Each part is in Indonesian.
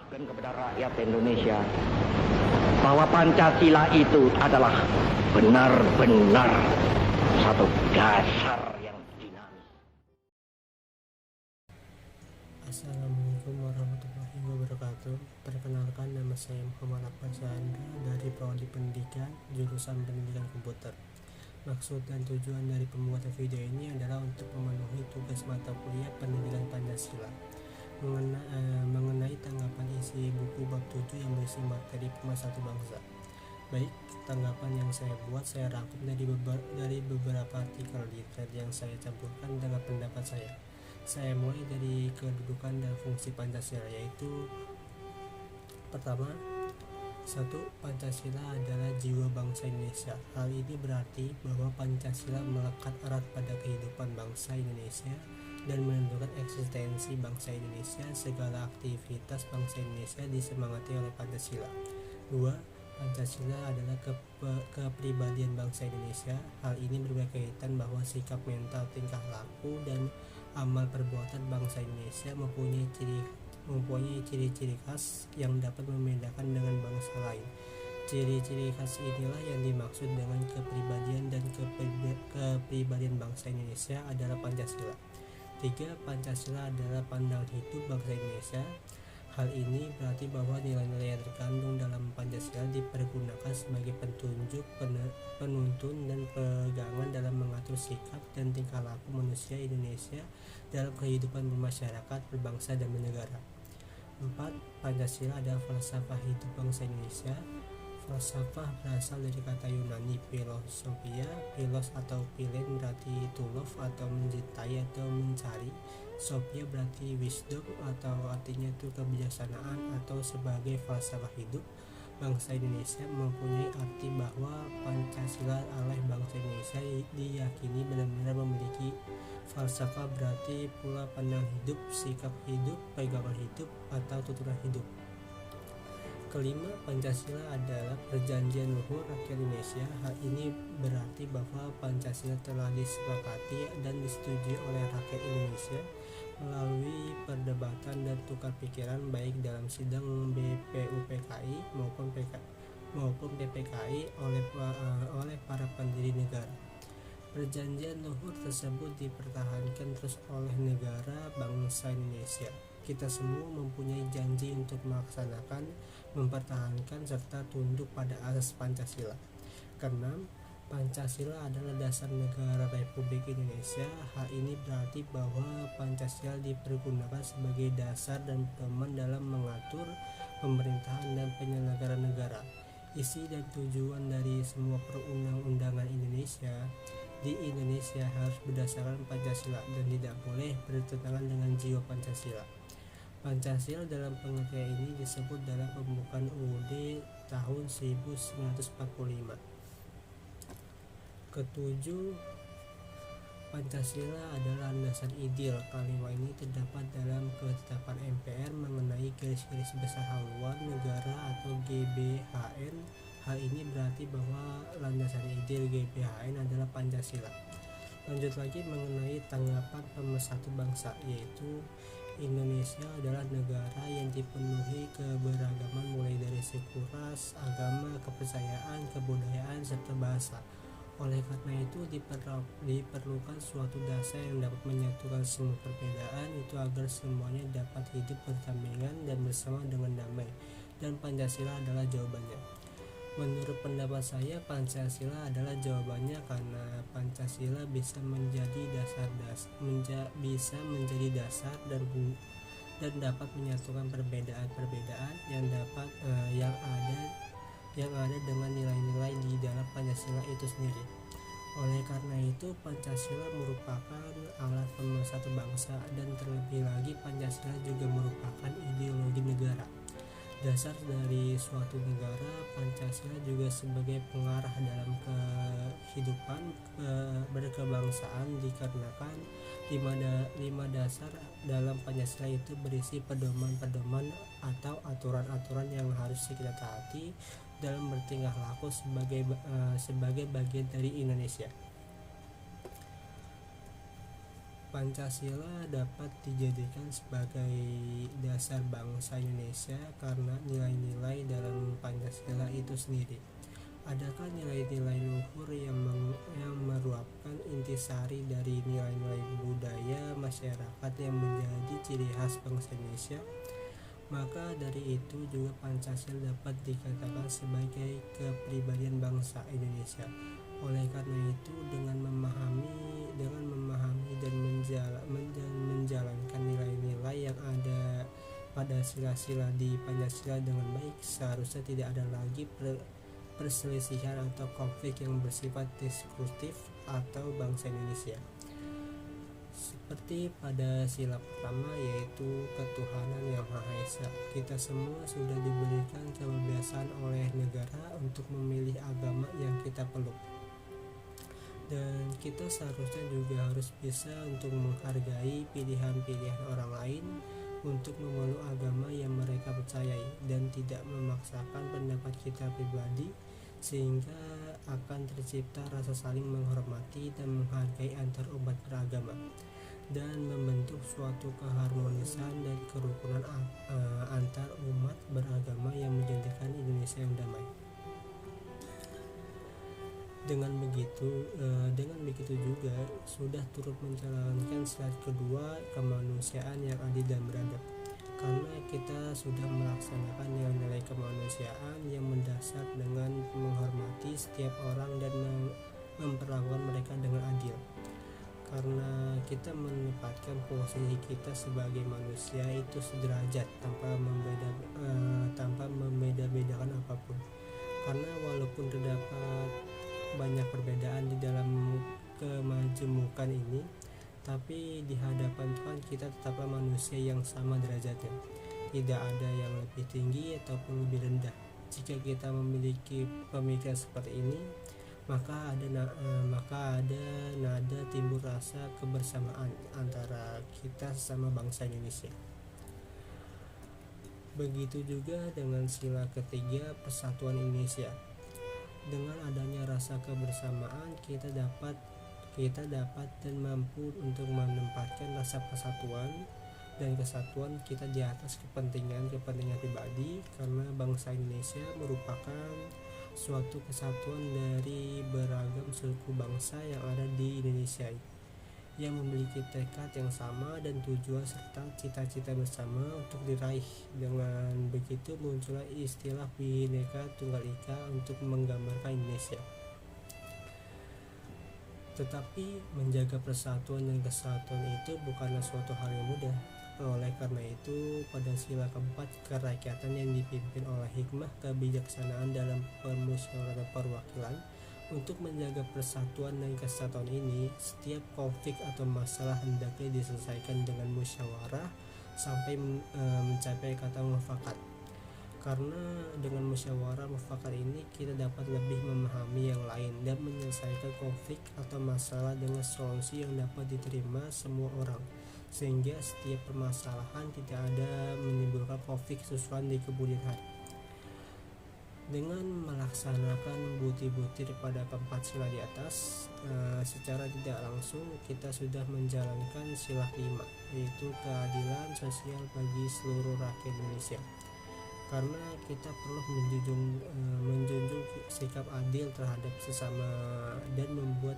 perintahkan kepada rakyat Indonesia bahwa Pancasila itu adalah benar-benar satu dasar yang dinamis. Assalamualaikum warahmatullahi wabarakatuh. Perkenalkan, nama saya Muhammad Akbar Chandra dari Prodi Pendidikan, jurusan Pendidikan Komputer. Maksud dan tujuan dari pembuatan video ini adalah untuk memenuhi tugas mata kuliah Pendidikan Pancasila mengenai tanggapan isi buku bab 7 yang berisi materi pemersatu bangsa. Baik, tanggapan yang saya buat saya rangkum dari beberapa artikel literer yang saya campurkan dengan pendapat saya. Saya mulai dari kedudukan dan fungsi Pancasila, yaitu pertama, 1. Pancasila adalah jiwa bangsa Indonesia. Hal ini berarti bahwa Pancasila melekat erat pada kehidupan bangsa Indonesia dan menentukan eksistensi bangsa Indonesia. Segala aktivitas bangsa Indonesia disemangati oleh Pancasila. 2. Pancasila adalah kepribadian bangsa Indonesia. Hal ini berkaitan bahwa sikap mental, tingkah laku, dan amal perbuatan bangsa Indonesia mempunyai ciri-ciri khas yang dapat membedakan dengan bangsa lain. Ciri-ciri khas inilah yang dimaksud dengan kepribadian dan kepribadian bangsa Indonesia adalah Pancasila. 3. Pancasila adalah pandangan hidup bangsa Indonesia. Hal ini berarti bahwa nilai-nilai yang terkandung dalam Pancasila dipergunakan sebagai petunjuk, penuntun, dan pegangan dalam mengatur sikap dan tingkah laku manusia Indonesia dalam kehidupan bermasyarakat, berbangsa, dan bernegara. 4. Pancasila adalah falsafah hidup bangsa Indonesia. Falsafah berasal dari kata Yunani philosophia. Philos atau philen berarti to love atau mencintai atau mencari. Sophia berarti wisdom atau artinya itu kebijaksanaan, atau sebagai falsafah hidup bangsa Indonesia mempunyai arti bahwa Pancasila oleh bangsa Indonesia diyakini benar-benar memiliki falsafah, berarti pula pandang hidup, sikap hidup, pegangan hidup, atau tuturan hidup. Kelima, Pancasila adalah perjanjian luhur rakyat Indonesia. Hal ini berarti bahwa Pancasila telah disepakati dan disetujui oleh rakyat Indonesia melalui perdebatan dan tukar pikiran baik dalam sidang BPUPKI maupun PPKI oleh para pendiri negara. Perjanjian luhur tersebut dipertahankan terus oleh negara bangsa Indonesia. Kita semua mempunyai janji untuk melaksanakan, mempertahankan, serta tunduk pada asas Pancasila. Keenam, Pancasila adalah dasar negara Republik Indonesia. Hal ini berarti bahwa Pancasila dipergunakan sebagai dasar dan pedoman dalam mengatur pemerintahan dan penyelenggaraan negara. Isi dan tujuan dari semua perundang-undangan Indonesia di Indonesia harus berdasarkan Pancasila dan tidak boleh bertentangan dengan jiwa Pancasila. Pancasila dalam pengertian ini disebut dalam pembukaan UUD tahun 1945. Ketujuh, Pancasila adalah landasan ideal. Kalimat ini terdapat dalam ketetapan MPR mengenai garis-garis besar haluan negara atau GBHN. Hal ini berarti bahwa landasan ideal GBHN adalah Pancasila. Lanjut lagi mengenai tanggapan pemersatu bangsa, yaitu Indonesia adalah negara yang dipenuhi keberagaman mulai dari suku, ras, agama, kepercayaan, kebudayaan, serta bahasa. Oleh karena itu diperlukan suatu dasar yang dapat menyatukan semua perbedaan itu agar semuanya dapat hidup berdampingan dan bersama dengan damai, dan Pancasila adalah jawabannya. Menurut pendapat saya, Pancasila adalah jawabannya karena Pancasila bisa menjadi dasar dan dapat menyatukan perbedaan-perbedaan yang ada dengan nilai-nilai di dalam Pancasila itu sendiri. Oleh karena itu, Pancasila merupakan alat pemersatu bangsa, dan terlebih lagi Pancasila juga merupakan ideologi negara. Dasar dari suatu negara, Pancasila juga sebagai pengarah dalam kehidupan berkebangsaan, dikarenakan lima dasar dalam Pancasila itu berisi pedoman-pedoman atau aturan-aturan yang harus kita taati dalam bertingkah laku sebagai bagian dari Indonesia. Pancasila dapat dijadikan sebagai dasar bangsa Indonesia karena nilai-nilai dalam Pancasila itu sendiri. Adakah nilai-nilai luhur yang merupakan intisari dari nilai-nilai budaya masyarakat yang menjadi ciri khas bangsa Indonesia? Maka dari itu juga Pancasila dapat dikatakan sebagai kepribadian bangsa Indonesia. Oleh karena itu, dengan memahami dan menjalankan nilai-nilai yang ada pada sila-sila di Pancasila dengan baik, seharusnya tidak ada lagi perselisihan atau konflik yang bersifat diskursif atau bangsa Indonesia. Seperti pada sila pertama, yaitu ketuhanan yang Maha Esa, kita semua sudah diberikan kebebasan oleh negara untuk memilih agama yang kita peluk. Dan kita seharusnya juga harus bisa untuk menghargai pilihan-pilihan orang lain untuk memeluk agama yang mereka percayai dan tidak memaksakan pendapat kita pribadi, sehingga akan tercipta rasa saling menghormati dan menghargai antar umat beragama dan membentuk suatu keharmonisan dan kerukunan antar umat beragama yang menjadikan Indonesia yang damai. Dengan begitu juga sudah turut menjalankan sila kedua kemanusiaan yang adil dan beradab, karena kita sudah melaksanakan nilai-nilai kemanusiaan yang mendasar dengan menghormati setiap orang dan memperlakukan mereka dengan adil. Karena kita menempatkan posisi kita sebagai manusia itu sederajat tanpa membeda-bedakan apapun. Karena walaupun terdapat banyak perbedaan di dalam kemajemukan ini, tapi di hadapan Tuhan kita tetaplah manusia yang sama derajatnya. Tidak ada yang lebih tinggi ataupun lebih rendah. Jika kita memiliki pemikiran seperti ini, maka ada nada timbul rasa kebersamaan antara kita sesama bangsa Indonesia. Begitu juga dengan sila ketiga, persatuan Indonesia. Dengan adanya rasa kebersamaan, kita dapat dan mampu untuk menempatkan rasa persatuan dan kesatuan kita di atas kepentingan pribadi, karena bangsa Indonesia merupakan suatu kesatuan dari beragam suku bangsa yang ada di Indonesia, yang memiliki tekad yang sama dan tujuan serta cita-cita bersama untuk diraih. Dengan begitu muncullah istilah Bhinneka Tunggal Ika untuk menggambarkan Indonesia. Tetapi menjaga persatuan dan kesatuan itu bukanlah suatu hal yang mudah. Oleh karena itu, pada sila keempat, kerakyatan yang dipimpin oleh hikmah kebijaksanaan dalam permusyawaratan perwakilan, untuk menjaga persatuan dan kesatuan ini, setiap konflik atau masalah hendaknya diselesaikan dengan musyawarah sampai mencapai kata mufakat. Karena dengan musyawarah mufakat ini kita dapat lebih memahami yang lain dan menyelesaikan konflik atau masalah dengan solusi yang dapat diterima semua orang, sehingga setiap permasalahan tidak ada menimbulkan konflik susulan di kemudian hari. Dengan melaksanakan butir-butir pada keempat sila di atas, secara tidak langsung kita sudah menjalankan sila kelima, yaitu keadilan sosial bagi seluruh rakyat Indonesia. Karena kita perlu menjunjung sikap adil terhadap sesama dan membuat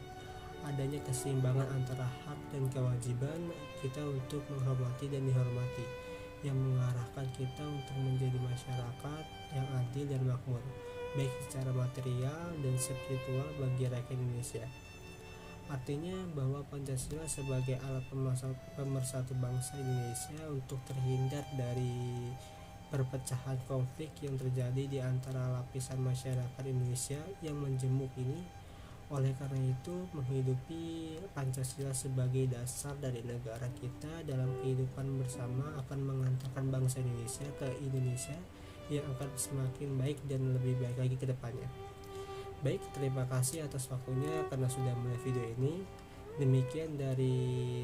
adanya keseimbangan antara hak dan kewajiban kita untuk menghormati dan dihormati, yang mengarahkan kita untuk menjadi masyarakat yang adil dan makmur, baik secara material dan spiritual bagi rakyat Indonesia. Artinya bahwa Pancasila sebagai alat pemersatu bangsa Indonesia untuk terhindar dari perpecahan konflik yang terjadi di antara lapisan masyarakat Indonesia yang menjemuk ini. Oleh karena itu, menghidupi Pancasila sebagai dasar dari negara kita dalam kehidupan bersama akan mengantarkan bangsa Indonesia ke Indonesia yang akan semakin baik dan lebih baik lagi ke depannya. Baik, terima kasih atas waktunya karena sudah melihat video ini. Demikian dari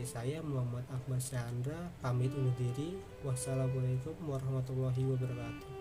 saya, Muhammad Akbar Syandra, pamit undur diri. Wassalamualaikum warahmatullahi wabarakatuh.